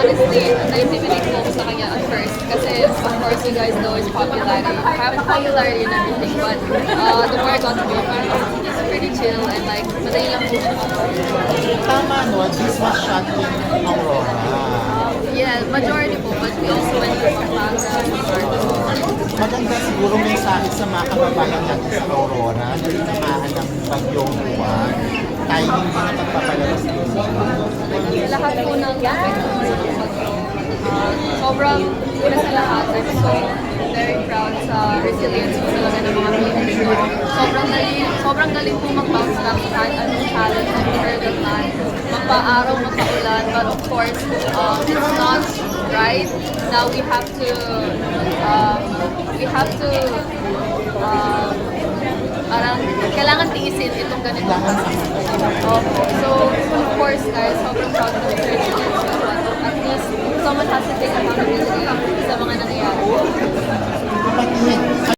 honestly, na-intimidate po ako sa kanya at first. Kasi, of course, you guys know his popularity and everything. But the more I got to know him, he's pretty chill and like, madali lang po siya. Tama no, this was shot in Aurora. Yeah, majority po. But we also went to Pampanga. Maganda siguro mensahe sa mga kababayan natin sa Aurora na tinamaan ng bagyong buwan. Timing din ang pagpapalabas dito. Lahat po ng sobrang una sa lahat, I'm so very proud sa resilience po talaga ng mga Pilipino. Sobrang galing po mag-bounce back sa kahit anong challenge na hurdle man. Magpa-araw, magpa-ulan, but of course, it's not right. Now we have to parang kailangan tiisin itong ganitong So, of course, guys, sobrang proud of the resilience. But at least, someone has to take accountability.